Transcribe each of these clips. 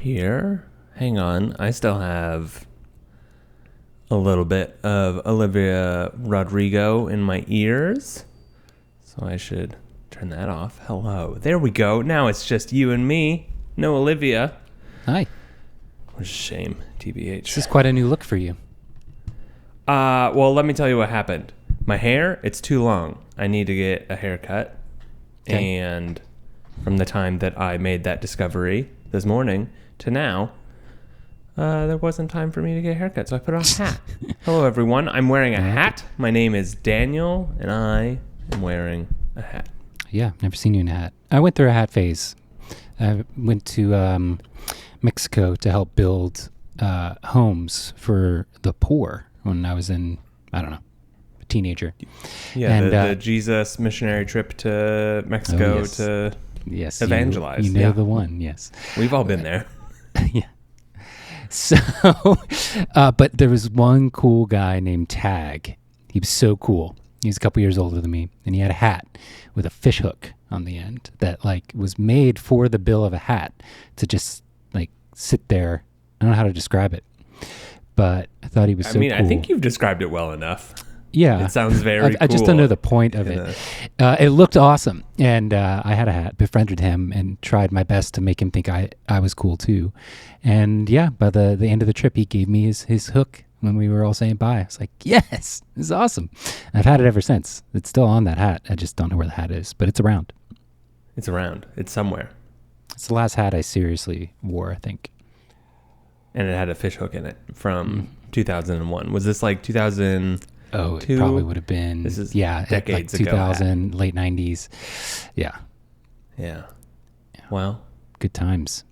here. Hang on. I still have a little bit of Olivia Rodrigo in my ears. So I should turn that off. Hello. There we go. Now it's just you and me. No Olivia. Hi. What a shame, TBH. This is quite a new look for you. Well, let me tell you what happened. My hair, it's too long. I need to get a haircut. Okay. And from the time that I made that discovery this morning to now, there wasn't time for me to get a haircut, so I put on a hat. Hello, everyone. I'm wearing a hat. My name is Daniel, and I am wearing a hat. Yeah, never seen you in a hat. I went through a hat phase. I went to Mexico to help build homes for the poor when I was a teenager. Yeah, and, the Jesus missionary trip to Mexico to evangelize. You know the one, yes. We've all been there. Yeah. So, but there was one cool guy named Tag. He was so cool. He was a couple years older than me, and he had a hat with a fish hook on the end that was made for the bill of a hat to just sit there. I don't know how to describe it, but I thought he was so cool. I think you've described it well enough. Yeah. It sounds very cool. I just don't know the point of it. It looked awesome. And I had a hat, befriended him, and tried my best to make him think I was cool too. And yeah, by the end of the trip, he gave me his hook when we were all saying bye. I was like, yes, this is awesome. And I've had it ever since. It's still on that hat. I just don't know where the hat is, but it's around. It's around. It's somewhere. It's the last hat I seriously wore, I think. And it had a fish hook in it from 2001. Was this 2000? Oh, it probably would have been. This is decades ago. 2000, late 90s. Yeah. Well, good times.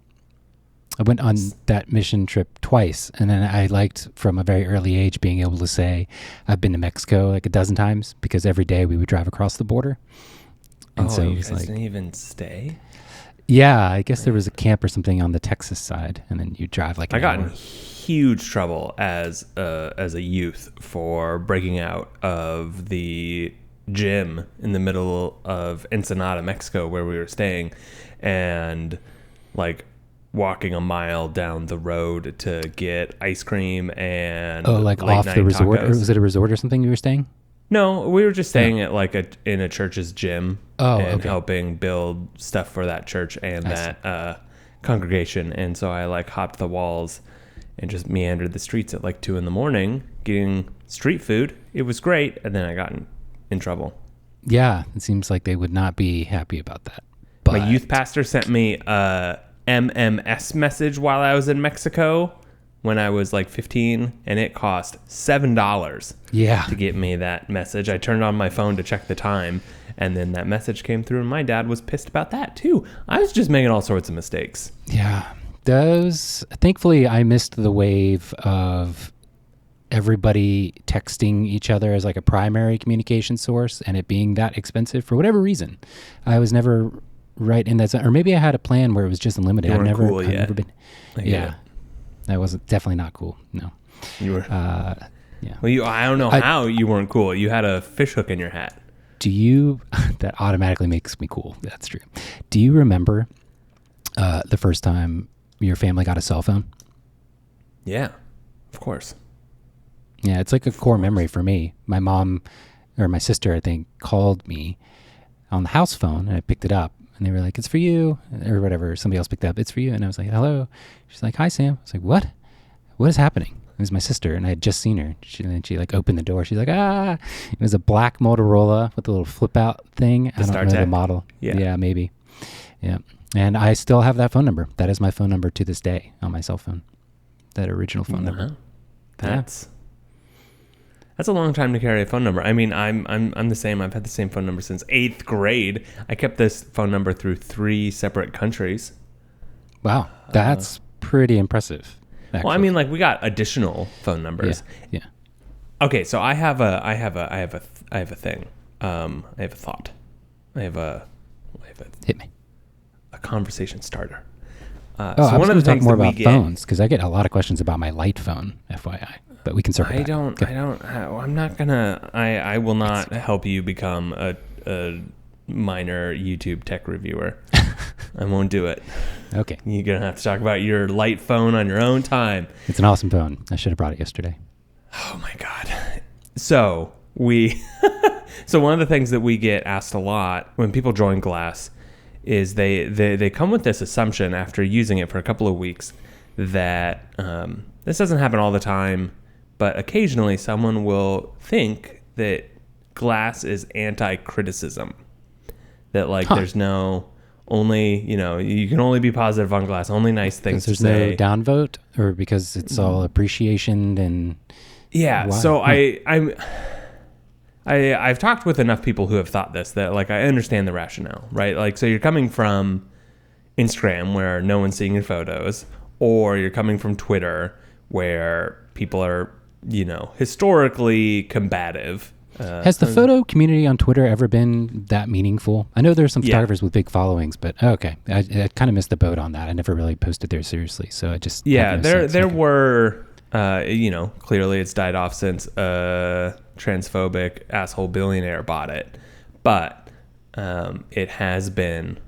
I went on that mission trip twice, and then I liked from a very early age being able to say I've been to Mexico a dozen times because every day we would drive across the border. And so you it was guys didn't even stay? Yeah, I guess there was a camp or something on the Texas side, and then you drive I got in huge trouble as a youth for breaking out of the gym in the middle of Ensenada, Mexico, where we were staying, and walking a mile down the road to get ice cream and off the resort, tacos. Or was it a resort or something you were staying? No, we were just staying at in a church's gym helping build stuff for that church and that congregation. And so I hopped the walls and just meandered the streets at 2 a.m. getting street food. It was great, and then I got in trouble. Yeah, it seems like they would not be happy about that. But my youth pastor sent me a MMS message while I was in Mexico when I was 15, and it cost $7 to get me that message. I turned on my phone to check the time, and then that message came through, and my dad was pissed about that too. I was just making all sorts of mistakes. Yeah. Thankfully, I missed the wave of everybody texting each other as a primary communication source and it being that expensive for whatever reason. I was never right in that zone. Or maybe I had a plan where it was just unlimited. I've never been. Yeah. That wasn't definitely not cool. No. You were. Yeah. Well, I don't know how you weren't cool. You had a fish hook in your hat. That automatically makes me cool. That's true. Do you remember the first time your family got a cell phone? Yeah, of course. Yeah, it's a core memory for me. My mom or my sister, I think, called me on the house phone, and I picked it up, and they were like, "It's for you," or whatever. Somebody else picked it up, "It's for you," and I was like, "Hello." She's like, "Hi, Sam." I was like, "What? What is happening?" It was my sister, and I had just seen her. She opened the door. She's like, "Ah!" It was a black Motorola with a little flip out thing. I don't know the model. Yeah, maybe. Yeah, and I still have that phone number. That is my phone number to this day on my cell phone. That original phone number. That's a long time to carry a phone number. I mean, I'm the same. I've had the same phone number since 8th grade. I kept this phone number through 3 separate countries. Wow, that's pretty impressive. Actually. Well, I mean, we got additional phone numbers. Yeah. Okay, so I have a thing. I have a thought. Hit me. A conversation starter. I was going to talk more about phones because I get a lot of questions about my light phone, FYI. But we can circle back. I will not help you become a minor YouTube tech reviewer. I won't do it. Okay. You're going to have to talk about your light phone on your own time. It's an awesome phone. I should have brought it yesterday. Oh my God. So so one of the things that we get asked a lot when people join Glass is they come with this assumption after using it for a couple of weeks that this doesn't happen all the time, but occasionally someone will think that Glass is anti-criticism. That there's no only, you can only be positive on Glass, only nice things to say. There's no downvote, or because it's all appreciation and... Yeah, why? So I've talked with enough people who have thought this, that I understand the rationale, right? So you're coming from Instagram where no one's seeing your photos, or you're coming from Twitter where people are, historically combative. Has the photo community on Twitter ever been that meaningful? I know there are some photographers with big followings, but okay, I kind of missed the boat on that. I never really posted there seriously, so I just there were clearly it's died off since a transphobic asshole billionaire bought it, but it has been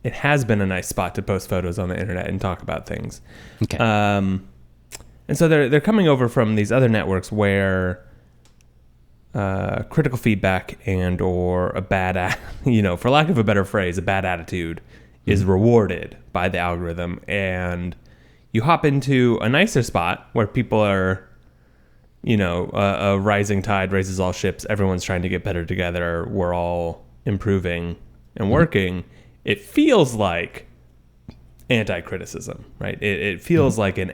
a nice spot to post photos on the internet and talk about things. Okay, and so they're coming over from these other networks where critical feedback and or a bad, for lack of a better phrase, a bad attitude is rewarded by the algorithm, and you hop into a nicer spot where people are, a rising tide raises all ships. Everyone's trying to get better together. We're all improving and working. It feels like anti-criticism, right? It feels like an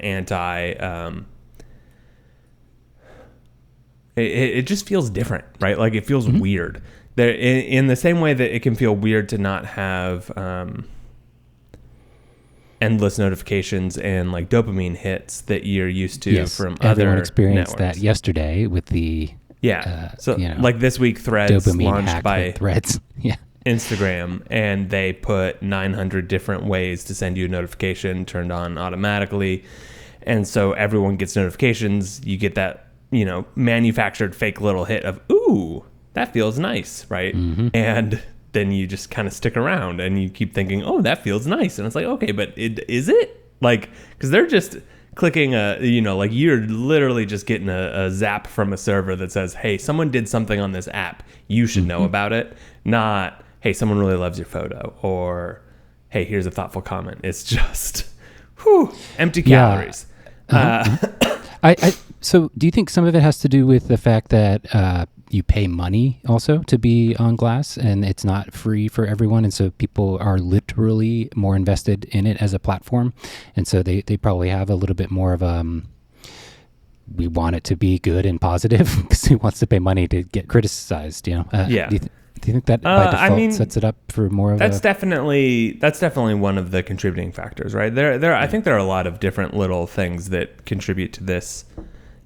it just feels different, right? It feels weird. There, in the same way that it can feel weird to not have endless notifications and dopamine hits that you're used to from other everyone experienced networks. that yesterday with the this week Threads dopamine launched by Threads. Yeah. Instagram, and they put 900 different ways to send you a notification turned on automatically, and so everyone gets notifications. You get that manufactured fake little hit of, ooh, that feels nice, right? And then you just kind of stick around and you keep thinking, oh, that feels nice. And it's okay, but is it? Because they're just clicking you're literally just getting a zap from a server that says, hey, someone did something on this app. You should know about it. Not, hey, someone really loves your photo, or, hey, here's a thoughtful comment. It's just, empty calories. So do you think some of it has to do with the fact that you pay money also to be on Glass, and it's not free for everyone, and so people are literally more invested in it as a platform, and so they probably have a little bit more of we want it to be good and positive because who wants to pay money to get criticized, Do you think that by default sets it up for more of that's definitely one of the contributing factors, right? There I think there are a lot of different little things that contribute to this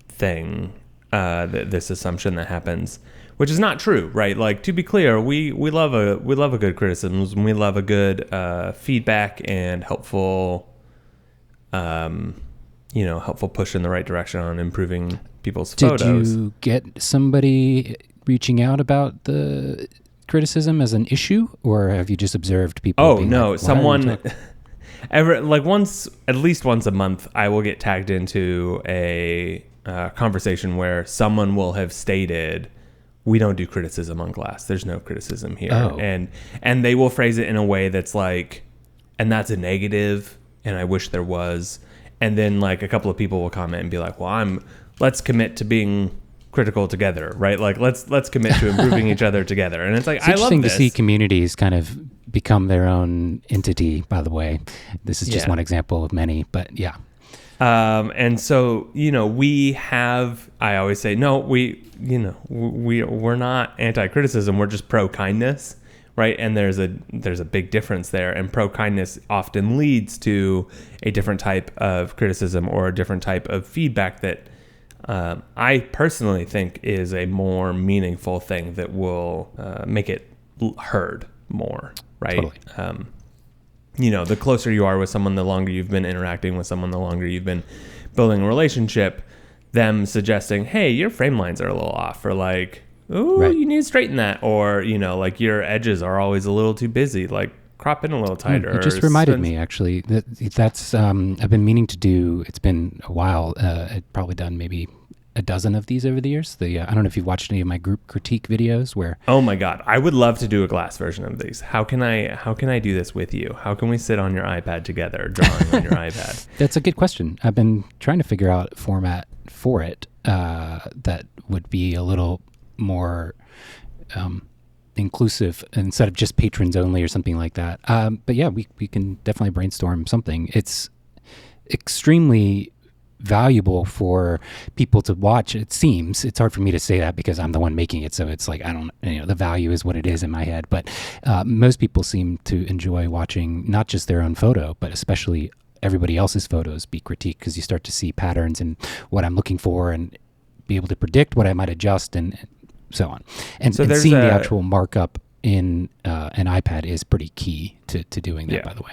thing, this assumption that happens, which is not true, right? To be clear, we love a good criticism, we love a good feedback and helpful helpful push in the right direction on improving people's photos. Did you get somebody reaching out about the criticism as an issue, or have you just observed people? Oh no, someone at least once a month, I will get tagged into a conversation where someone will have stated, we don't do criticism on Glass. There's no criticism here. Oh. And they will phrase it in a way that's and that's a negative, and I wish there was. And then a couple of people will comment and be well, let's commit to being critical together, right? Let's commit to improving each other together. And it's I love this. It's interesting to see communities kind of become their own entity, by the way. This is just one example of many, but yeah. And so, I always say, no, we're not anti-criticism. We're just pro-kindness, right? And there's a big difference there. And pro-kindness often leads to a different type of criticism or a different type of feedback that I personally think is a more meaningful thing that will make it heard more, right? Totally. The closer you are with someone, the longer you've been interacting with someone, the longer you've been building a relationship, them suggesting, hey, your frame lines are a little off, or ooh, right, you need to straighten that, or, your edges are always a little too busy. crop in a little tighter. It just reminded me, actually, that's I've been meaning to do. It's been a while. I've probably done maybe a dozen of these over the years. I don't know if you've watched any of my group critique videos where... Oh my God. I would love to do a glass version of these. How can I do this with you? How can we sit on your iPad together, drawing on your iPad? That's a good question. I've been trying to figure out a format for it that would be a little more inclusive instead of just patrons only or something like that. But yeah, we can definitely brainstorm something. It's extremely valuable for people to watch. It seems it's hard for me to say that because I'm the one making it, so it's like the value is what it is in my head, but most people seem to enjoy watching not just their own photo, but especially everybody else's photos be critiqued, because you start to see patterns in what I'm looking for and be able to predict what I might adjust and so on. And seeing the actual markup in an iPad is pretty key to doing that, by the way.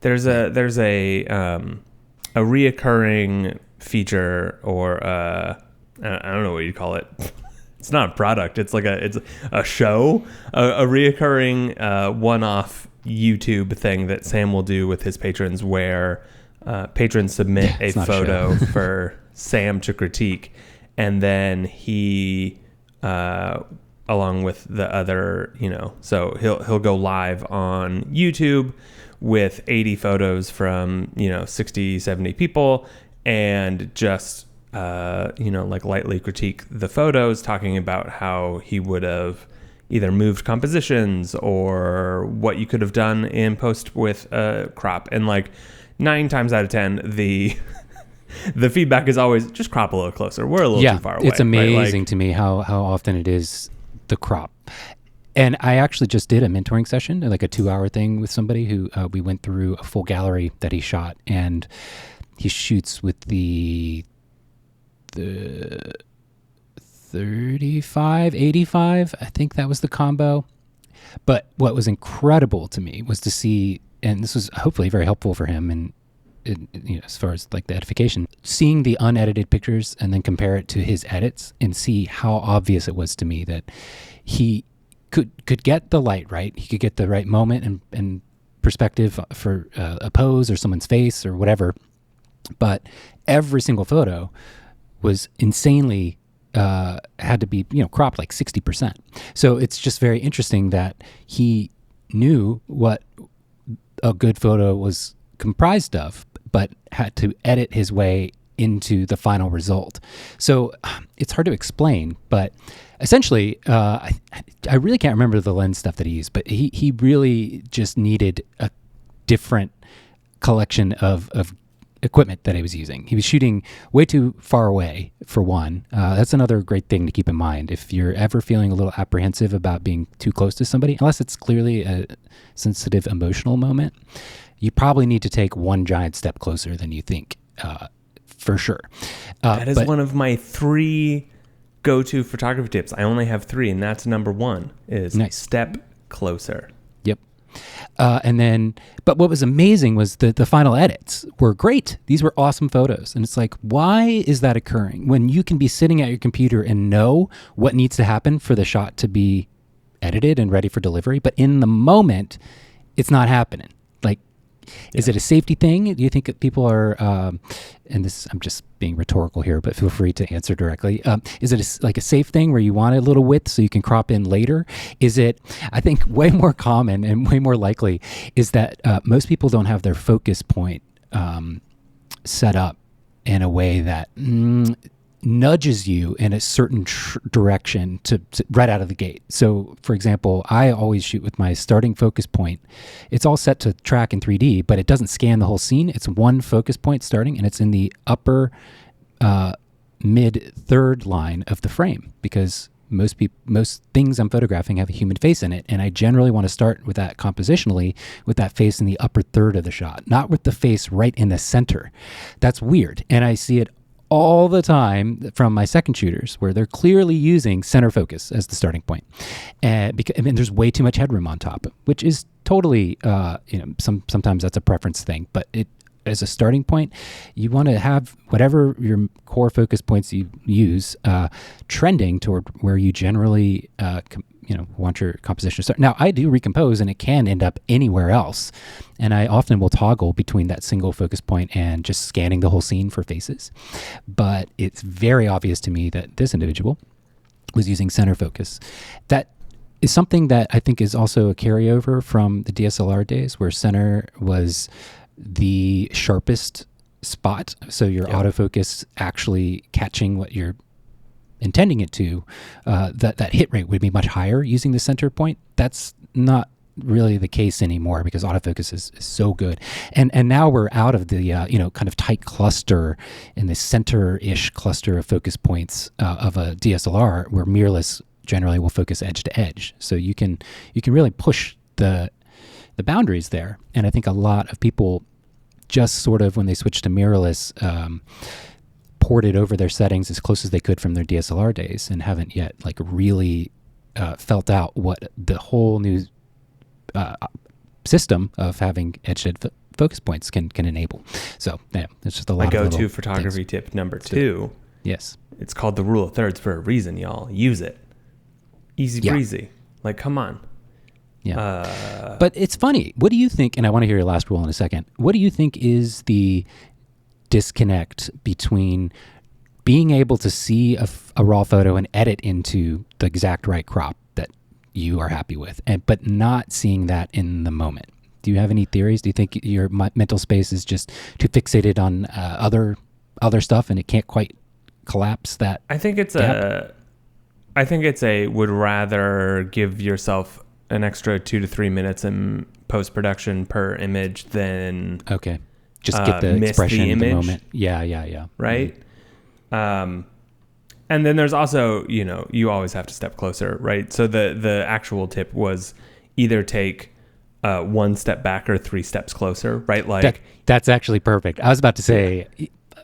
There's a reoccurring feature, or I don't know what you call it. It's not a product. It's like it's a show, a reoccurring one-off YouTube thing that Sam will do with his patrons, where patrons submit a photo for Sam to critique, and then he, along with the other, so he'll go live on YouTube with 80 photos from 60, 70 people, and just like lightly critique the photos, talking about how he would have either moved compositions or what you could have done in post with a crop. And like 9 times out of 10, the feedback is always just crop a little closer. We're a little too far away. It's amazing to me how often it is the crop. And I actually just did a mentoring session, like a 2-hour thing with somebody who we went through a full gallery that he shot, and he shoots with the 35, 85. I think that was the combo. But what was incredible to me was to see, and this was hopefully very helpful for him, and as far as like the edification, seeing the unedited pictures and then compare it to his edits and see how obvious it was to me that he could get the light right. He could get the right moment and perspective for a pose or someone's face or whatever. But every single photo was insanely had to be cropped like 60%. So it's just very interesting that he knew what a good photo was comprised of, but had to edit his way into the final result. So it's hard to explain, but essentially, I really can't remember the lens stuff that he used, but he really just needed a different collection of equipment that he was using. He was shooting way too far away, for one. That's another great thing to keep in mind. If you're ever feeling a little apprehensive about being too close to somebody, unless it's clearly a sensitive emotional moment, you probably need to take one giant step closer than you think, for sure. That is one of my 3 go-to photography tips. I only have 3, and that's number 1 is step closer. Yep. But what was amazing was the final edits were great. These were awesome photos. And it's like, why is that occurring when you can be sitting at your computer and know what needs to happen for the shot to be edited and ready for delivery? But in the moment, it's not happening. Like, is it a safety thing? Do you think that people are, and this, I'm just being rhetorical here, but feel free to answer directly. Is it like a safe thing where you want a little width so you can crop in later? Is it, I think way more common and way more likely is that most people don't have their focus point set up in a way that nudges you in a certain direction to right out of the gate. So for example, I always shoot with my starting focus point. It's all set to track in 3D, but it doesn't scan the whole scene. It's one focus point starting, and it's in the upper mid third line of the frame, because most things I'm photographing have a human face in it, and I generally want to start with that compositionally, with that face in the upper third of the shot, not with the face right in the center. That's weird, and I see it all the time from my second shooters, where they're clearly using center focus as the starting point, and there's way too much headroom on top, which is totally, sometimes that's a preference thing, but as a starting point, you want to have whatever your core focus points you use trending toward where you generally want your composition to start. Now, I do recompose, and it can end up anywhere else. And I often will toggle between that single focus point and just scanning the whole scene for faces. But it's very obvious to me that this individual was using center focus. That is something that I think is also a carryover from the DSLR days, where center was the sharpest spot. So your autofocus actually catching what you're intending it to, that hit rate would be much higher using the center point. That's not really the case anymore because autofocus is so good. And now we're out of the kind of tight cluster in the center-ish cluster of focus points of a DSLR, where mirrorless generally will focus edge to edge. So you can really push the boundaries there. And I think a lot of people just sort of, when they switch to mirrorless, ported over their settings as close as they could from their DSLR days, and haven't yet like really felt out what the whole new system of having edge-to-edge focus points can enable. So yeah, it's just a lot. My of go-to photography tip number 2. Yes, it's called the rule of thirds for a reason, y'all. Use it. Easy breezy. Like, come on. Yeah. But it's funny. What do you think? And I want to hear your last rule in a second. What do you think is the disconnect between being able to see a raw photo and edit into the exact right crop that you are happy with, but not seeing that in the moment? Do you have any theories? Do you think your mental space is just too fixated on other stuff and it can't quite collapse that? I think it's would rather give yourself an extra 2 to 3 minutes in post-production per image than just get the expression in the moment. Yeah. Right? Mm-hmm. And then there's also, you always have to step closer, right? So the actual tip was either take 1 step back or 3 steps closer, right? Like that's actually perfect. I was about to say,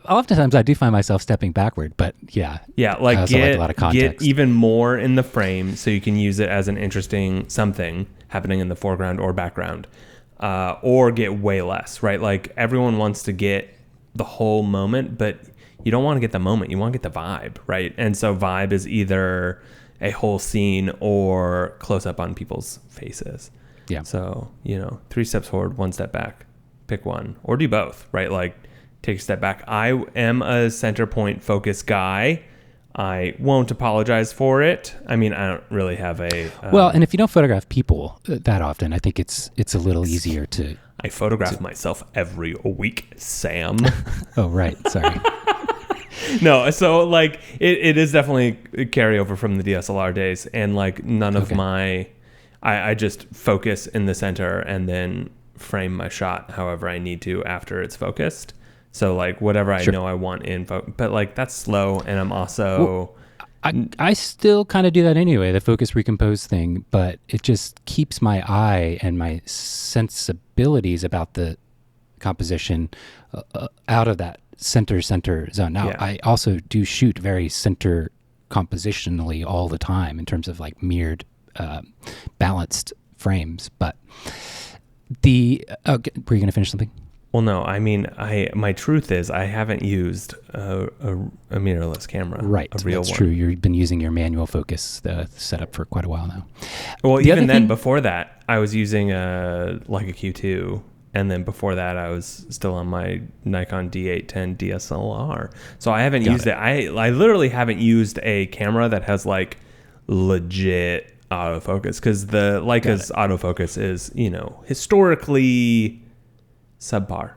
oftentimes I do find myself stepping backward, but yeah, like a lot of context. Get even more in the frame so you can use it as an interesting something happening in the foreground or background. Or get way less, right? Like everyone wants to get the whole moment, but you don't want to get the moment. You want to get the vibe, right? And so vibe is either a whole scene or close up on people's faces. Yeah. So, 3 steps forward, 1 step back, pick one, or do both, right? Like take a step back. I am a center point focus guy. I won't apologize for it. I mean, I don't really have a... well, and if you don't photograph people that often, I think it's a little easier to... I photograph myself every week, Sam. Oh, right. Sorry. No, so like it is definitely a carryover from the DSLR days. And like none of my... I just focus in the center and then frame my shot however I need to after it's focused. So like whatever I know I want in, but like that's slow, and I'm also... I still kind of do that anyway, the focus recompose thing, but it just keeps my eye and my sensibilities about the composition out of that center zone. Now, I also do shoot very center compositionally all the time in terms of like mirrored, balanced frames, but were you going to finish something? Well, no, I mean, my truth is I haven't used a mirrorless camera. Right, a real that's one. true. You've been using your manual focus setup for quite a while now. Well, even then, before that, I was using a Q2, and then before that, I was still on my Nikon D810 DSLR. So I haven't used it. I literally haven't used a camera that has like legit autofocus, because the Leica's autofocus is, historically subpar.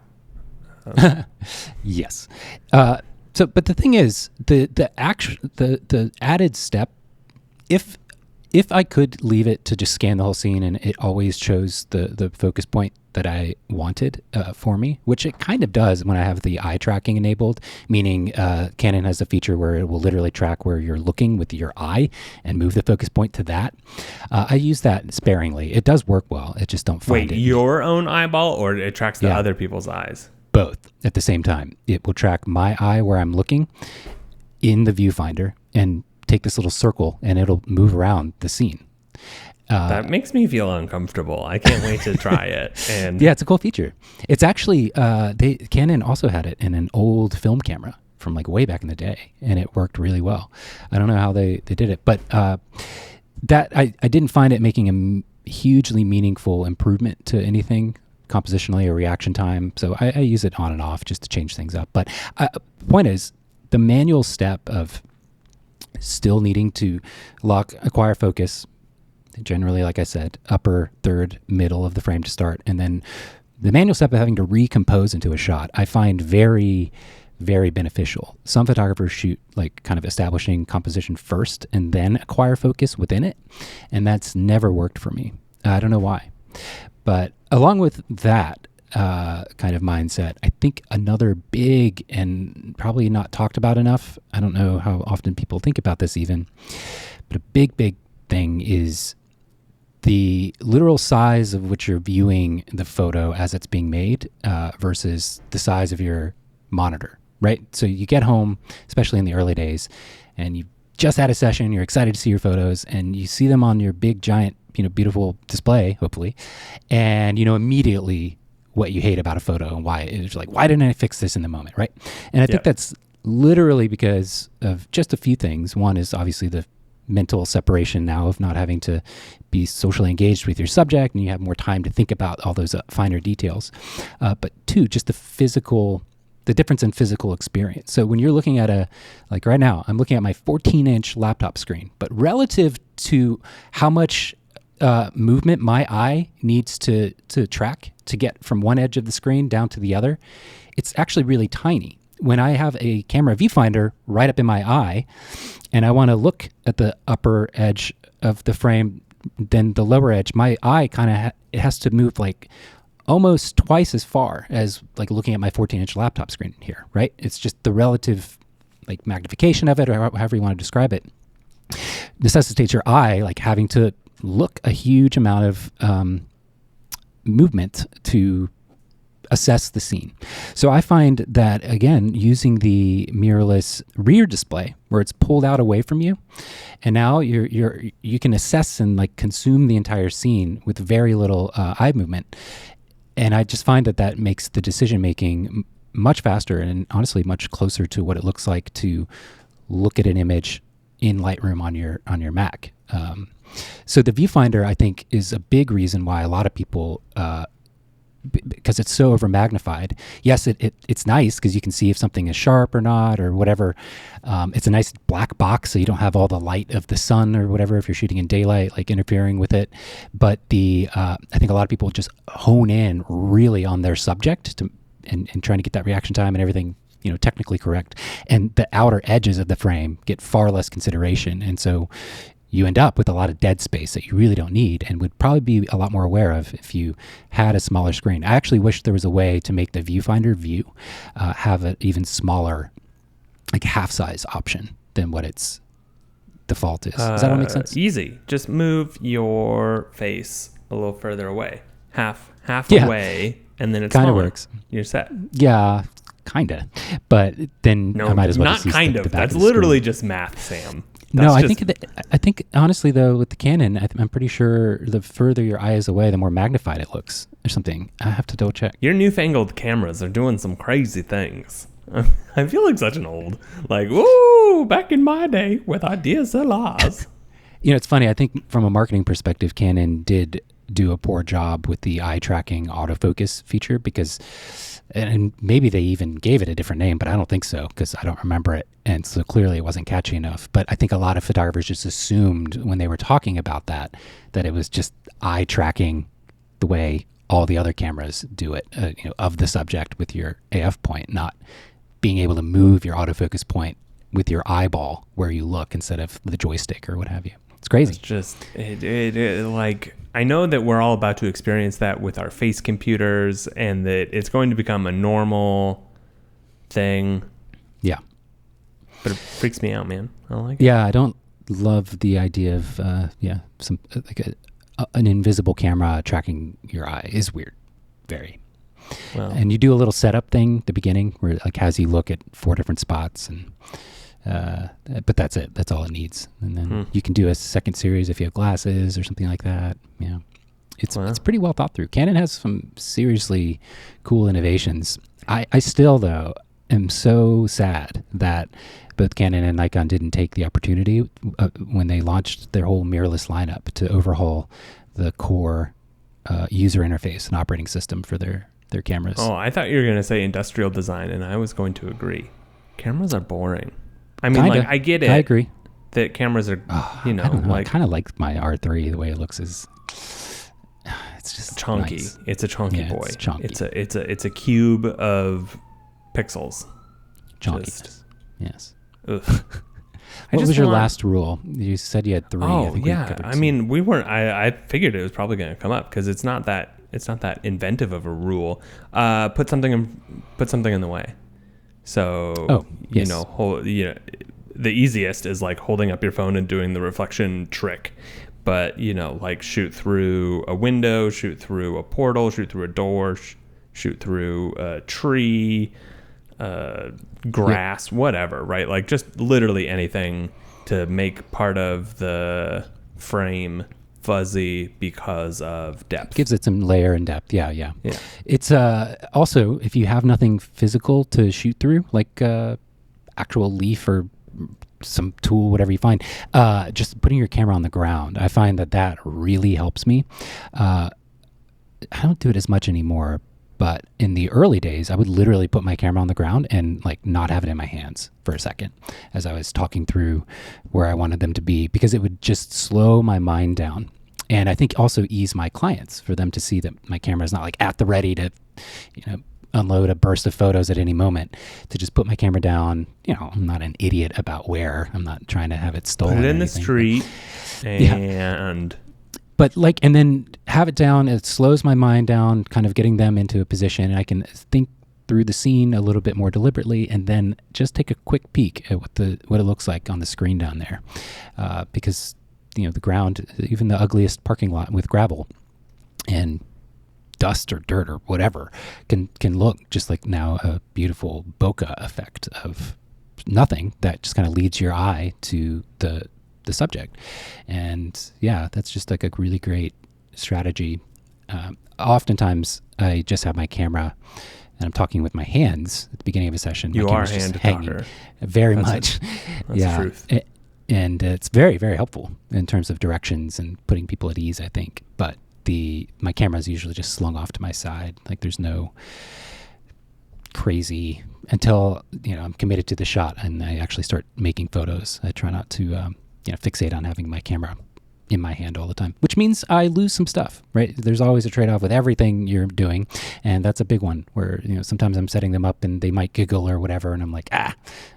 Yes. So, but the thing is, the added step, if I could leave it to just scan the whole scene and it always chose the focus point that I wanted for me, which it kind of does when I have the eye tracking enabled, meaning Canon has a feature where it will literally track where you're looking with your eye and move the focus point to that. I use that sparingly. It does work well. It just don't find it. Wait, your own eyeball, or it tracks the other people's eyes? Both at the same time. It will track my eye where I'm looking in the viewfinder and take this little circle, and it'll move around the scene. That makes me feel uncomfortable. I can't wait to try it. And yeah, it's a cool feature. It's actually Canon also had it in an old film camera from like way back in the day, and it worked really well. I don't know how they did it, but that I didn't find it making a hugely meaningful improvement to anything compositionally or reaction time. So I use it on and off just to change things up. But point is, the manual step of still needing to acquire focus, generally, like I said, upper third, middle of the frame to start, and then the manual step of having to recompose into a shot, I find very, very beneficial. Some photographers shoot like kind of establishing composition first and then acquire focus within it. And that's never worked for me. I don't know why. But along with that kind of mindset, I think another big and probably not talked about enough, I don't know how often people think about this even, but a big, big thing is the literal size of which you're viewing the photo as it's being made versus the size of your monitor. Right? So you get home, especially in the early days, and you just had a session, you're excited to see your photos, and you see them on your big, giant, beautiful display, hopefully, and you know immediately what you hate about a photo and why. It's like, why didn't I fix this in the moment, right? And I think that's literally because of just a few things. One is obviously the mental separation now of not having to be socially engaged with your subject, and you have more time to think about all those finer details. But two, just the difference in physical experience. So when you're looking at like right now, I'm looking at my 14-inch laptop screen, but relative to how much movement my eye needs to track to get from one edge of the screen down to the other, it's actually really tiny. When I have a camera viewfinder right up in my eye, and I want to look at the upper edge of the frame, then the lower edge, my eye kind of it has to move like almost twice as far as like looking at my 14-inch laptop screen here, right? It's just the relative like magnification of it, or however you want to describe it, necessitates your eye like having to look a huge amount of movement to assess the scene. So I find that, again, using the mirrorless rear display where it's pulled out away from you, and now you can assess and like consume the entire scene with very little eye movement. And I just find that makes the decision-making much faster and honestly much closer to what it looks like to look at an image in Lightroom on your Mac. So the viewfinder, I think, is a big reason why a lot of people, because it's so over-magnified. Yes, it's nice because you can see if something is sharp or not or whatever. It's a nice black box, so you don't have all the light of the sun or whatever if you're shooting in daylight, like interfering with it. But I think a lot of people just hone in really on their subject and trying to get that reaction time and everything, technically correct. And the outer edges of the frame get far less consideration. And so you end up with a lot of dead space that you really don't need and would probably be a lot more aware of if you had a smaller screen. I actually wish there was a way to make the viewfinder view have an even smaller, like half-size option than what its default is. Does that all make sense? Easy. Just move your face a little further away. Half away, and then it's kind of smaller. Works. You're set. Yeah, kind of. But then I might as well not just use kind the of. back That's of the literally screen. just math, Sam. No, I think honestly though, with the Canon, I'm pretty sure the further your eye is away, the more magnified it looks or something. I have to double check. Your newfangled cameras are doing some crazy things. I feel like such an old, like, woo, back in my day with our DSLRs. It's funny. I think from a marketing perspective, Canon did do a poor job with the eye tracking autofocus feature because, and maybe they even gave it a different name, but I don't think so because I don't remember it. And so clearly it wasn't catchy enough. But I think a lot of photographers just assumed when they were talking about that it was just eye tracking the way all the other cameras do it, of the subject with your AF point, not being able to move your autofocus point with your eyeball where you look instead of the joystick or what have you. It's crazy. It's just, like, I know that we're all about to experience that with our face computers and that it's going to become a normal thing. Yeah. But it freaks me out, man. I don't like it. Yeah, I don't love the idea of, some like an invisible camera tracking your eye is weird. Very. Well, and you do a little setup thing at the beginning where it like has you look at 4 different spots and but that's it. That's all it needs. And then you can do a second series if you have glasses or something like that. Yeah. It's pretty well thought through. Canon has some seriously cool innovations. I still, though, am so sad that both Canon and Nikon didn't take the opportunity when they launched their whole mirrorless lineup to overhaul the core user interface and operating system for their cameras. Oh, I thought you were going to say industrial design, and I was going to agree. Cameras are boring. I mean, Kinda. like, I get it. I agree. That cameras are, I don't know. I kind of like my R3. The way it looks is, it's just chunky. nice. It's a chunky boy. It's chunky. It's a cube of pixels. Chunky. Yes. Ugh. What was your last rule? You said you had 3. Oh, yeah. I mean, we weren't. I figured it was probably going to come up because it's not that inventive of a rule. Put something in the way. So, yes. The easiest is like holding up your phone and doing the reflection trick. But, like shoot through a window, shoot through a portal, shoot through a door, shoot through a tree, grass, whatever, right? Like just literally anything to make part of the frame fuzzy because of depth. Gives it some layer and depth. Yeah. It's also, if you have nothing physical to shoot through, like actual leaf or some tool, whatever you find, just putting your camera on the ground, I find that really helps me. I don't do it as much anymore, but in the early days, I would literally put my camera on the ground and like not have it in my hands for a second as I was talking through where I wanted them to be, because it would just slow my mind down. And I think also ease my clients for them to see that my camera is not like at the ready to, unload a burst of photos at any moment, to just put my camera down. I'm not an idiot about where. I'm not trying to have it stolen. Put it in the street and... But and then have it down. It slows my mind down, kind of getting them into a position. And I can think through the scene a little bit more deliberately, and then just take a quick peek at what it looks like on the screen down there. Because, the ground, even the ugliest parking lot with gravel and dust or dirt or whatever can look just like now a beautiful bokeh effect of nothing that just kind of leads your eye to the subject. And that's just like a really great strategy. Oftentimes I just have my camera and I'm talking with my hands at the beginning of a session. You my are a just hand hanging talker. very much. That's the truth. And it's very, very helpful in terms of directions and putting people at ease, I think. But my camera is usually just slung off to my side. Like there's no crazy until I'm committed to the shot and I actually start making photos. I try not to fixate on having my camera in my hand all the time, which means I lose some stuff, right? There's always a trade-off with everything you're doing, and that's a big one where sometimes I'm setting them up and they might giggle or whatever, and I'm like, all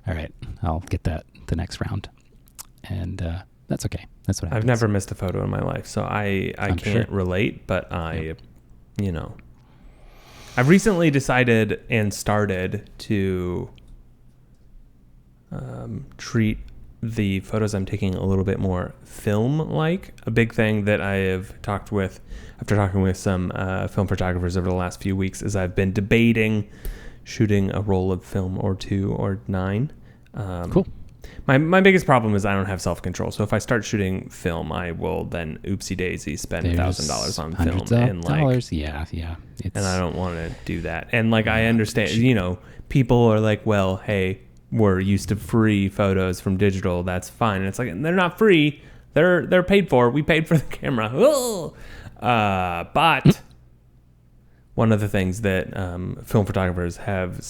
right, I'll get that the next round, and that's okay. That's what happens. I've never missed a photo in my life, so I can't relate, but I've recently decided and started to treat the photos I'm taking a little bit more film-like. A big thing that I have talking with some film photographers over the last few weeks is I've been debating shooting a roll of film or 2 or 9. Cool. My biggest problem is I don't have self-control. So if I start shooting film, I will then oopsie daisy spend $1,000 on film and dollars. Yeah. And I don't want to do that. And I understand, people are like, well, hey, we're used to free photos from digital. That's fine. And it's like, they're not free. They're paid for. We paid for the camera. But one of the things that film photographers have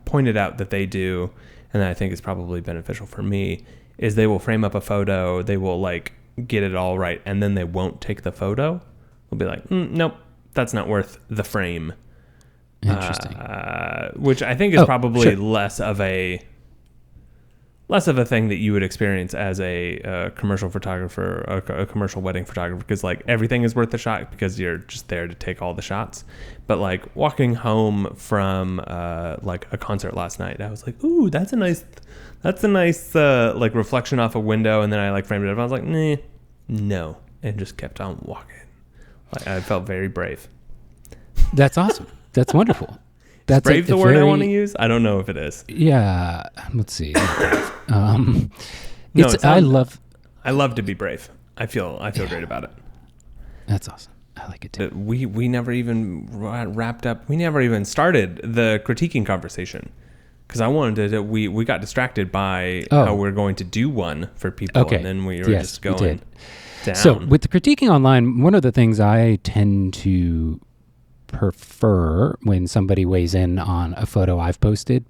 pointed out that they do, and I think is probably beneficial for me, is they will frame up a photo. They will get it all right, and then they won't take the photo. They'll be like, nope, that's not worth the frame. Interesting. Which I think is probably less of a thing that you would experience as a commercial photographer, a commercial wedding photographer, because everything is worth the shot because you're just there to take all the shots. But walking home from a concert last night, I was like, ooh, that's a nice reflection off a window, and then I framed it up. I was like, nah, no, and just kept on walking. I felt very brave. That's awesome. That's wonderful. That's brave the word I want to use? I don't know if it is. Yeah. Let's see. I love to be brave. I feel great about it. That's awesome. I like it too. We never even wrapped up. We never even started the critiquing conversation. because I wanted to. We got distracted by Oh. how we're going to do one for people, Okay. and then we were Yes, just we going did. down. So with the critiquing online, one of the things I tend to prefer when somebody weighs in on a photo I've posted,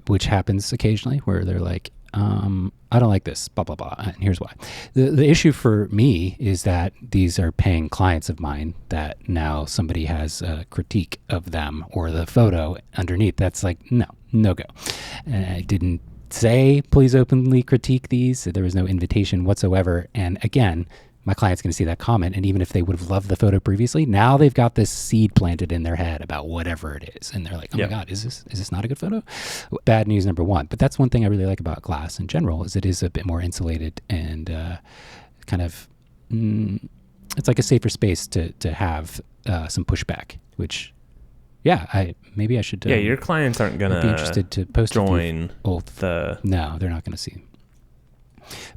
which happens occasionally, where they're like, I don't like this, blah, blah, blah, and here's why. The issue for me is that these are paying clients of mine that now somebody has a critique of them or the photo underneath. That's like, no go. And I didn't say, please openly critique these. There was no invitation whatsoever. And again, my client's going to see that comment, and even if they would have loved the photo previously, now they've got this seed planted in their head about whatever it is, and they're like, "Oh my God, is this not a good photo?" Bad news number one. But that's one thing I really like about glass in general, is it is a bit more insulated and kind of it's like a safer space to have some pushback. Which, maybe I should. Your clients aren't gonna be interested to post join both. No, they're not going to see.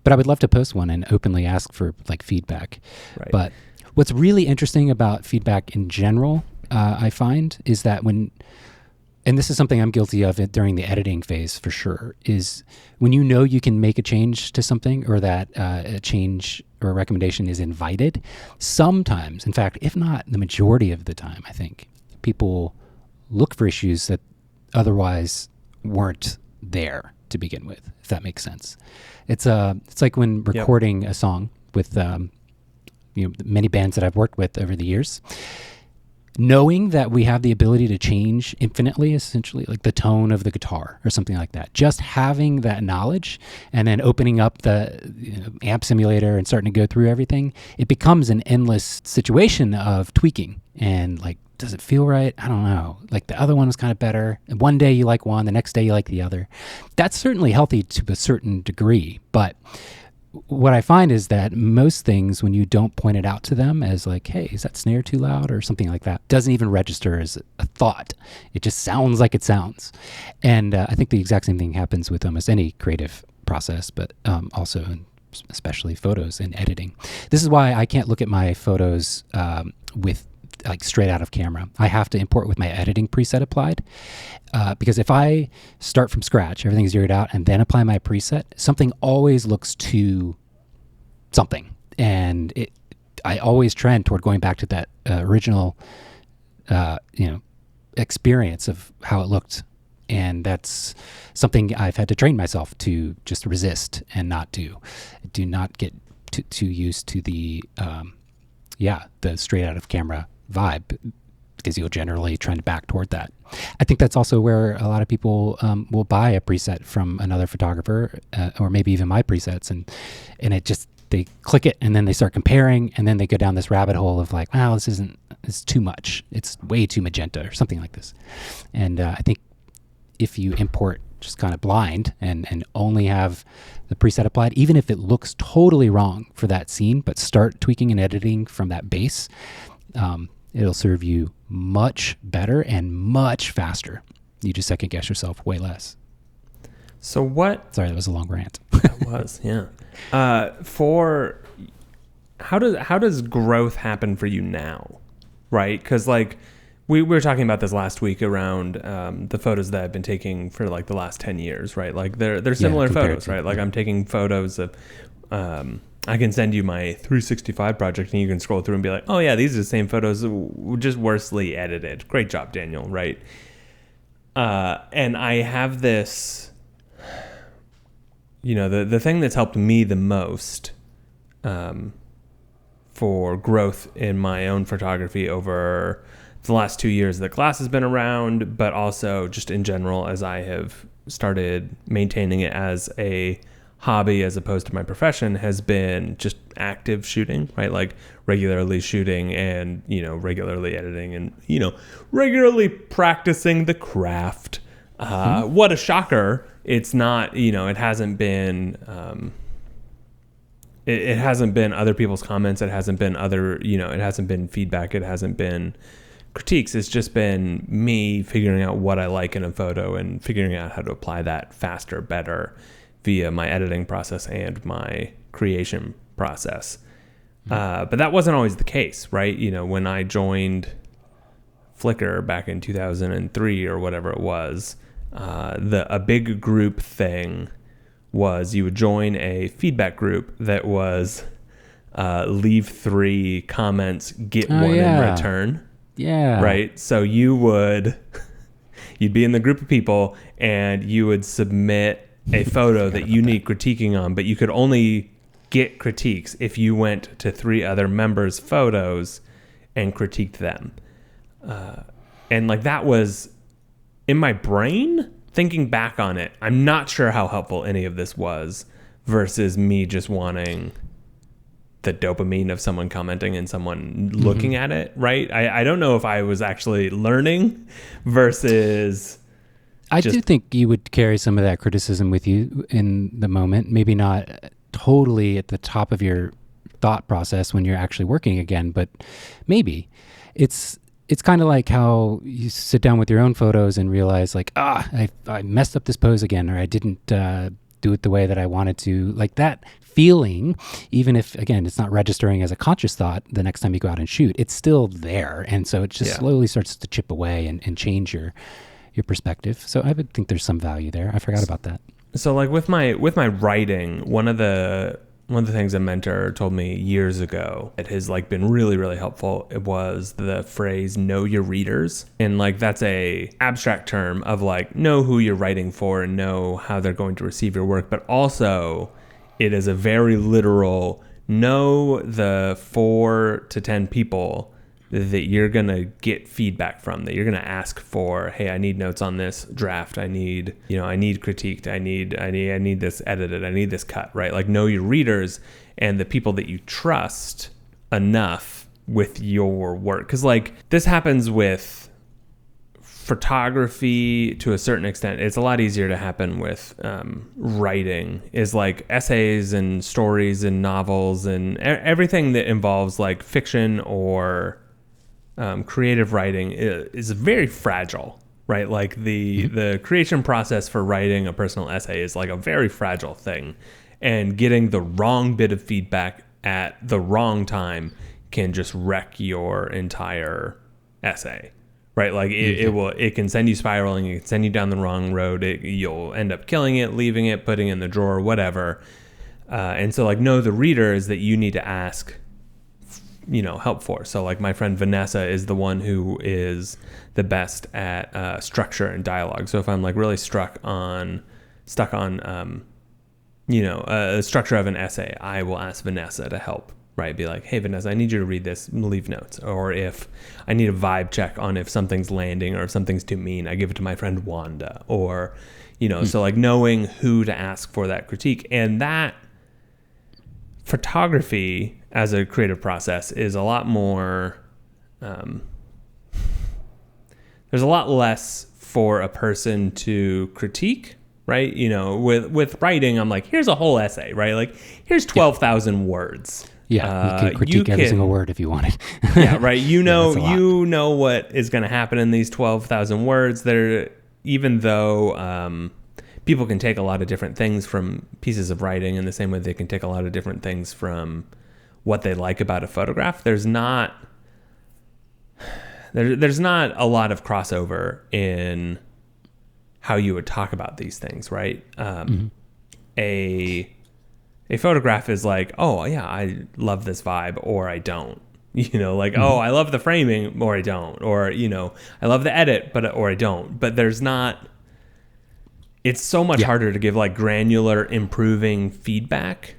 But I would love to post one and openly ask for like feedback. Right. But what's really interesting about feedback in general, I find, is that and this is something I'm guilty of during the editing phase for sure, is when you know you can make a change to something, or that a change or a recommendation is invited, sometimes, in fact, if not the majority of the time, I think, people look for issues that otherwise weren't there to begin with, if that makes sense. It's like when recording a song with many bands that I've worked with over the years, knowing that we have the ability to change infinitely, essentially, like the tone of the guitar or something like that. Just having that knowledge and then opening up the amp simulator and starting to go through everything, it becomes an endless situation of tweaking and like, does it feel right? I don't know. Like the other one was kind of better. And one day you like one, the next day you like the other. That's certainly healthy to a certain degree. But what I find is that most things, when you don't point it out to them as like, hey, is that snare too loud or something like that, doesn't even register as a thought. It just sounds like it sounds. And I think the exact same thing happens with almost any creative process, but also especially photos and editing. This is why I can't look at my photos with like straight out of camera. I have to import with my editing preset applied, because if I start from scratch, everything's zeroed out, and then apply my preset, something always looks too something, and I always trend toward going back to that original, experience of how it looked, and that's something I've had to train myself to just resist and not do. Do not get too used to the straight out of camera vibe, because you'll generally trend back toward that. I think that's also where a lot of people will buy a preset from another photographer, or maybe even my presets, and it just, they click it and then they start comparing, and then they go down this rabbit hole of like, wow, it's too much. It's way too magenta or something like this. And I think if you import just kind of blind and only have the preset applied, even if it looks totally wrong for that scene, but start tweaking and editing from that base, it'll serve you much better and much faster. You just second guess yourself way less. So sorry, that was a long rant. It was, yeah. How does growth happen for you now? Right? Because like we were talking about this last week around the photos that I've been taking for like the last 10 years, right? Like they're similar photos, right? Like I'm taking photos of, I can send you my 365 project and you can scroll through and be like, oh yeah, these are the same photos, just worsely edited. Great job, Daniel, right? And I have this, the thing that's helped me the most for growth in my own photography over the last 2 years that glass has been around, but also just in general as I have started maintaining it as a hobby as opposed to my profession, has been just active shooting, right? Like regularly shooting and, regularly editing and, regularly practicing the craft. What a shocker. It's not, it hasn't been, it hasn't been other people's comments. It hasn't been it hasn't been feedback. It hasn't been critiques. It's just been me figuring out what I like in a photo and figuring out how to apply that faster, better via my editing process and my creation process. But that wasn't always the case, right? When I joined Flickr back in 2003 or whatever it was, a big group thing was you would join a feedback group that was leave 3 comments, get 1 in return. Yeah. Right. So you'd be in the group of people and you would submit a photo that you need critiquing on, but you could only get critiques if you went to 3 other members' photos and critiqued them. And like that was in my brain. Thinking back on it, I'm not sure how helpful any of this was versus me just wanting the dopamine of someone commenting and someone looking at it, right? I don't know if I was actually learning versus... I do think you would carry some of that criticism with you in the moment, maybe not totally at the top of your thought process when you're actually working again, but maybe. It's kind of like how you sit down with your own photos and realize like, I messed up this pose again, or I didn't do it the way that I wanted to. Like that feeling, even if, again, it's not registering as a conscious thought the next time you go out and shoot, it's still there. And so it just slowly starts to chip away and change your perspective. So I would think there's some value there. I forgot about that. So like with my writing, one of the things a mentor told me years ago that has like been really, really helpful, it was the phrase know your readers. And like that's a abstract term of like know who you're writing for and know how they're going to receive your work. But also it is a very literal know the 4 to 10 people that you're going to get feedback from, that you're going to ask for, hey, I need notes on this draft. I need critiqued. I need this edited. I need this cut, right? Like know your readers and the people that you trust enough with your work. Cause like this happens with photography to a certain extent. It's a lot easier to happen with writing, is like essays and stories and novels and everything that involves like fiction or creative writing is very fragile, right? Like the creation process for writing a personal essay is like a very fragile thing, and getting the wrong bit of feedback at the wrong time can just wreck your entire essay, right? Like it can send you spiraling, it can send you down the wrong road. You'll end up killing it, leaving it, putting it in the drawer, whatever. And so like know the readers that you need to ask help for. So like my friend Vanessa is the one who is the best at structure and dialogue. So if I'm like really stuck on a structure of an essay, I will ask Vanessa to help, right? Be like, hey Vanessa, I need you to read this, leave notes. Or if I need a vibe check on if something's landing or if something's too mean, I give it to my friend Wanda. Or so like knowing who to ask for that critique. And that photography as a creative process is a lot more, there's a lot less for a person to critique, right? With writing, I'm like, here's a whole essay, right? Like here's 12,000 words. Yeah, you can critique every single word if you wanted. Yeah, right. You know what is going to happen in these 12,000 words. Even though people can take a lot of different things from pieces of writing in the same way they can take a lot of different things from what they like about a photograph. There's not a lot of crossover in how you would talk about these things, right? A photograph is like, oh yeah, I love this vibe, or I don't. Oh, I love the framing, or I don't, or I love the edit, or I don't. But there's not. It's so much harder to give like granular, improving feedback.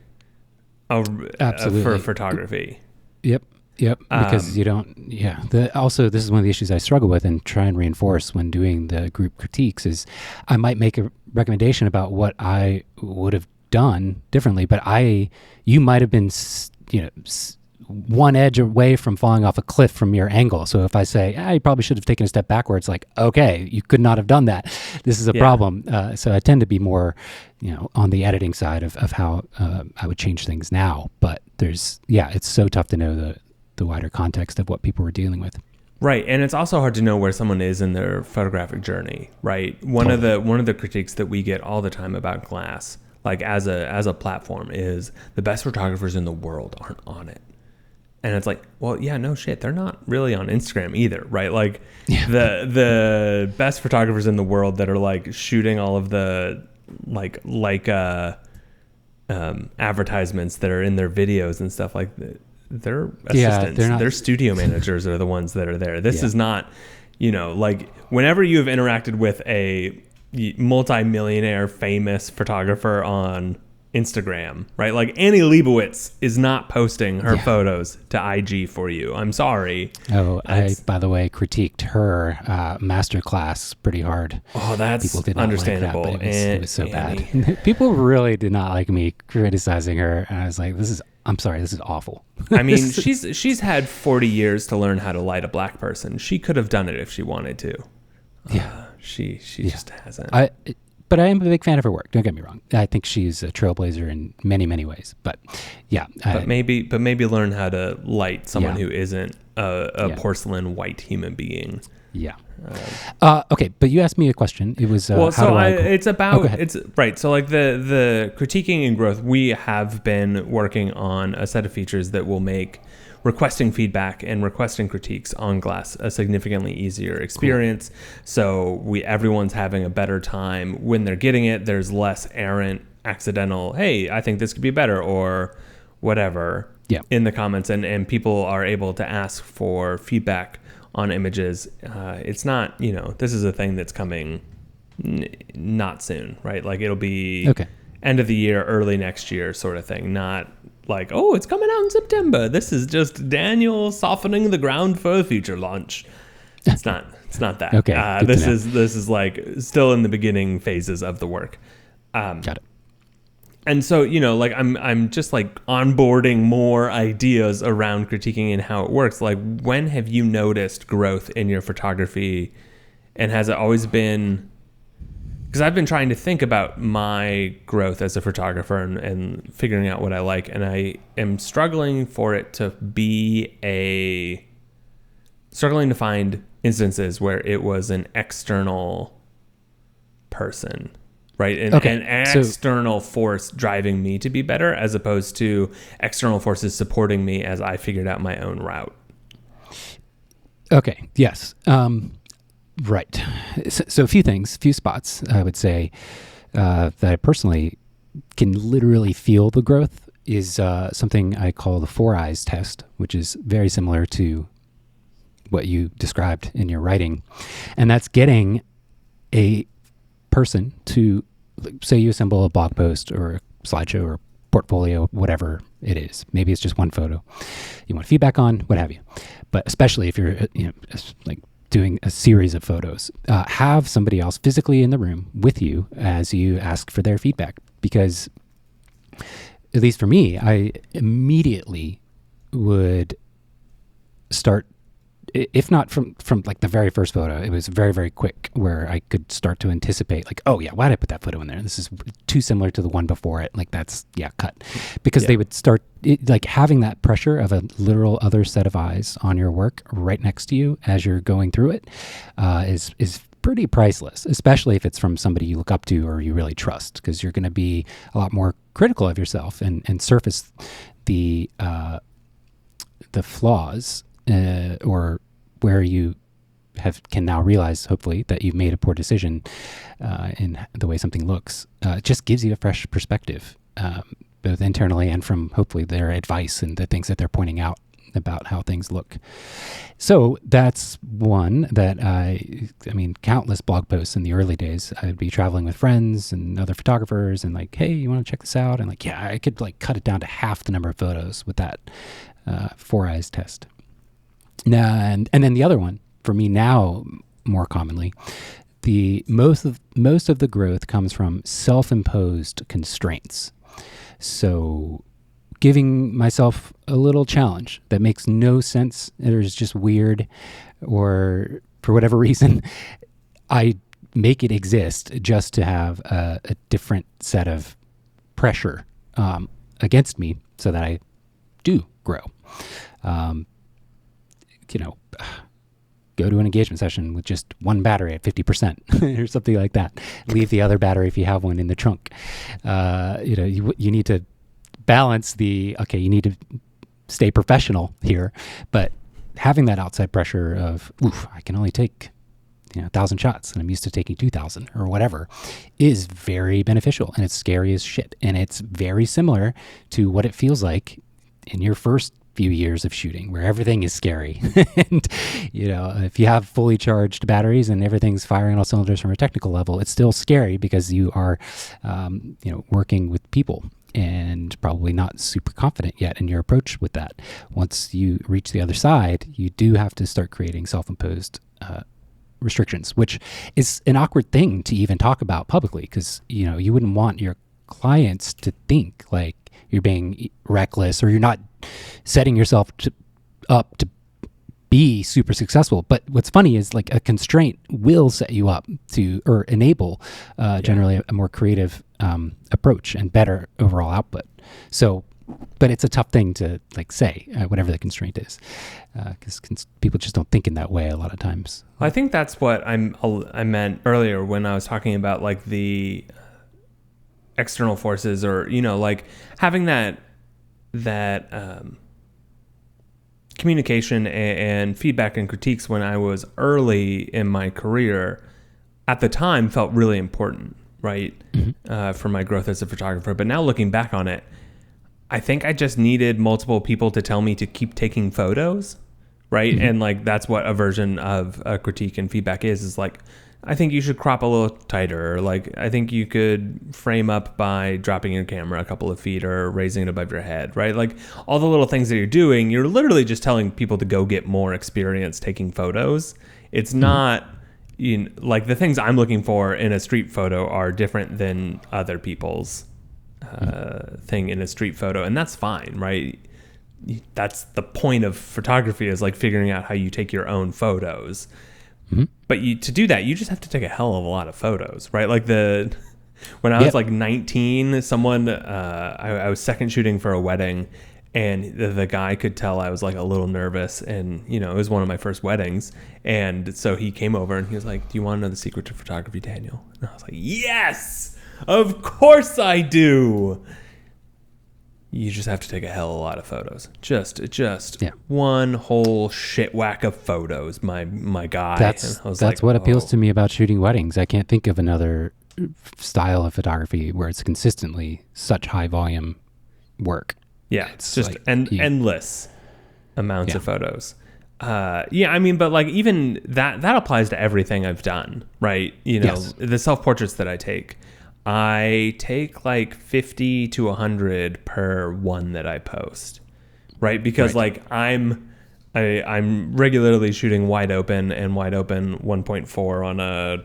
Absolutely. For photography. Yep. Because you don't. Yeah. Also, this is one of the issues I struggle with and try and reinforce when doing the group critiques is I might make a recommendation about what I would have done differently, but you might have been, one edge away from falling off a cliff from your angle. So if I say, you probably should have taken a step backwards, like, okay, you could not have done that. This is a problem. So I tend to be more, on the editing side of how I would change things now. But it's so tough to know the wider context of what people were dealing with. Right. And it's also hard to know where someone is in their photographic journey, right? One of the critiques that we get all the time about Glass, like as a platform, is the best photographers in the world aren't on it. And it's like, well, yeah, no shit. They're not really on Instagram either, right? Like the best photographers in the world that are like shooting all of the advertisements that are in their videos and stuff, like their assistants, their studio managers are the ones that are there. This is not, like whenever you have interacted with a multi-millionaire famous photographer on Instagram, right? Like Annie Leibovitz is not posting her photos to IG for you. I'm sorry. Oh, I, by the way, critiqued her masterclass pretty hard. Oh, that's People did not understandable. Like that, but it was so bad. People really did not like me criticizing her. And I was like, I'm sorry, this is awful. I mean, she's had 40 years to learn how to light a black person. She could have done it if she wanted to. She just hasn't. But I am a big fan of her work. Don't get me wrong. I think she's a trailblazer in many, many ways. But yeah. But maybe learn how to light someone who isn't a porcelain white human being. Yeah. Okay, but you asked me a question. It was it's about it's right. So like the critiquing and growth, we have been working on a set of features that will make requesting feedback and requesting critiques on Glass a significantly easier experience. Cool. So everyone's having a better time when they're getting it. There's less errant, accidental, hey, I think this could be better, or whatever in the comments, and people are able to ask for feedback on images. It's not, this is a thing that's coming not soon, right? Like it'll be end of the year, early next year sort of thing, not like, oh, it's coming out in September. This is just Daniel softening the ground for a future launch. It's not that. Okay. This is like still in the beginning phases of the work. Got it. And so, like I'm just like onboarding more ideas around critiquing and how it works. Like, when have you noticed growth in your photography, and has it always been? Because I've been trying to think about my growth as a photographer and figuring out what I like, and I am struggling to find instances where it was an external person, right? An external force driving me to be better, as opposed to external forces supporting me as I figured out my own route. Okay. Yes. Right. So a few spots I would say that I personally can literally feel the growth is something I call the 4 eyes test, which is very similar to what you described in your writing. And that's getting a person to, say you assemble a blog post or a slideshow or portfolio, whatever it is. Maybe it's just one photo you want feedback on, what have you. But especially if you're, like doing a series of photos, have somebody else physically in the room with you as you ask for their feedback. Because at least for me, I immediately would start, if not from like the very first photo, it was very, very quick where I could start to anticipate like, oh yeah, why did I put that photo in there? This is too similar to the one before it. Like that's, cut. Because they would start like having that pressure of a literal other set of eyes on your work right next to you as you're going through it is pretty priceless, especially if it's from somebody you look up to or you really trust, because you're going to be a lot more critical of yourself and surface the flaws or where you can now realize, hopefully, that you've made a poor decision in the way something looks. It just gives you a fresh perspective, both internally and from hopefully their advice and the things that they're pointing out about how things look. So that's one that I mean, countless blog posts in the early days. I'd be traveling with friends and other photographers and like, hey, you want to check this out? And like, yeah, I could like cut it down to half the number of photos with that 4 eyes test. And then the other one for me now, more commonly, the most of the growth comes from self-imposed constraints. So giving myself a little challenge that makes no sense, or is just weird, or for whatever reason, I make it exist just to have a different set of pressure against me so that I do grow. Go to an engagement session with just one battery at 50% or something like that. Leave the other battery if you have one in the trunk. You need to balance you need to stay professional here, but having that outside pressure of, oof, I can only take 1,000 shots and I'm used to taking 2,000 or whatever, is very beneficial, and it's scary as shit. And it's very similar to what it feels like in your first few years of shooting, where everything is scary. And, if you have fully charged batteries and everything's firing on all cylinders from a technical level, it's still scary because you are, working with people and probably not super confident yet in your approach with that. Once you reach the other side, you do have to start creating self-imposed restrictions, which is an awkward thing to even talk about publicly, because you wouldn't want your clients to think like you're being reckless or you're not setting yourself up to be super successful. But what's funny is, like, a constraint will set you up to, or enable generally a more creative approach and better overall output. So, but it's a tough thing to say, whatever the constraint is, because people just don't think in that way a lot of times. I think that's what I meant earlier when I was talking about like the external forces, or like having that communication and feedback and critiques when I was early in my career at the time felt really important, right? Mm-hmm. For my growth as a photographer. But now looking back on it, I think I just needed multiple people to tell me to keep taking photos, right? Mm-hmm. And like that's what a version of a critique and feedback is like, I think you should crop a little tighter, or like I think you could frame up by dropping your camera a couple of feet or raising it above your head, right? Like all the little things that you're doing, you're literally just telling people to go get more experience taking photos. It's not like the things I'm looking for in a street photo are different than other people's thing in a street photo, and that's fine, right? That's the point of photography, is like figuring out how you take your own photos. Mm-hmm. But to do that, you just have to take a hell of a lot of photos, right? Like when I was like 19, someone, I was second shooting for a wedding, and the guy could tell I was like a little nervous, and it was one of my first weddings. And so he came over and he was like, "Do you want to know the secret to photography, Daniel?" And I was like, "Yes, of course I do." You just have to take a hell of a lot of photos. Just one whole shit whack of photos, my guy. That's what appeals to me about shooting weddings. I can't think of another style of photography where it's consistently such high volume work. Yeah, it's just like endless amounts of photos. I mean, but like even that applies to everything I've done, right? The self-portraits that I take like 50 to 100 per one that I post, right? Because like I'm regularly shooting wide open 1.4 on a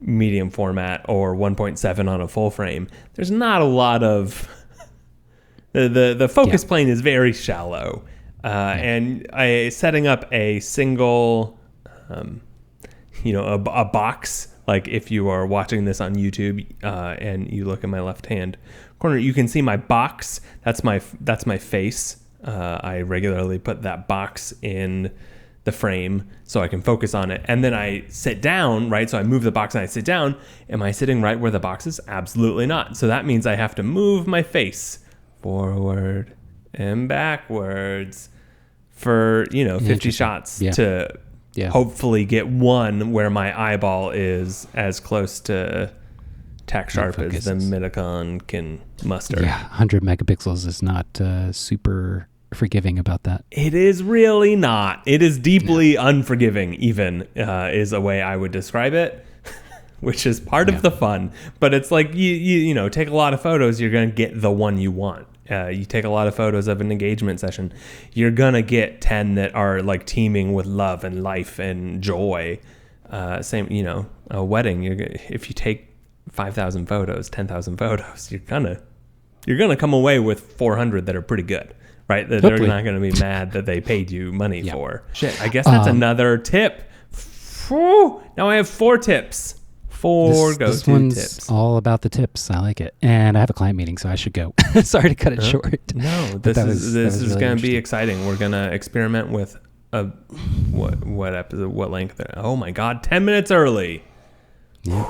medium format or 1.7 on a full frame. There's not a lot of the focus plane is very shallow, and setting up a single, a box. Like if you are watching this on YouTube and you look at my left hand corner, you can see my box. That's my face. I regularly put that box in the frame so I can focus on it. And then I sit down, right? So I move the box and I sit down. Am I sitting right where the box is? Absolutely not. So that means I have to move my face forward and backwards for, 50 shots to hopefully get one where my eyeball is as close to tack sharp as the Midicon can muster. Yeah, 100 megapixels is not super forgiving about that. It is really not. It is deeply unforgiving, even, is a way I would describe it, which is part of the fun. But it's like, you take a lot of photos, you're going to get the one you want. You take a lot of photos of an engagement session, you're gonna get 10 that are like teeming with love and life and joy. Same, a wedding. If you take 5,000 photos, 10,000 photos, you're gonna come away with 400 that are pretty good, right? That they're not gonna be mad that they paid you money for. Shit, I guess that's another tip. Now I have 4 tips. This one's tips. All about the tips. I like it. And I have a client meeting, so I should go. Sorry to cut it short. No, this is really going to be exciting. We're going to experiment with what episode, what length? Oh my God, 10 minutes early. Yeah.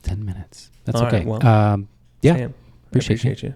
10 minutes. That's all okay. Right, well, Sam, appreciate you.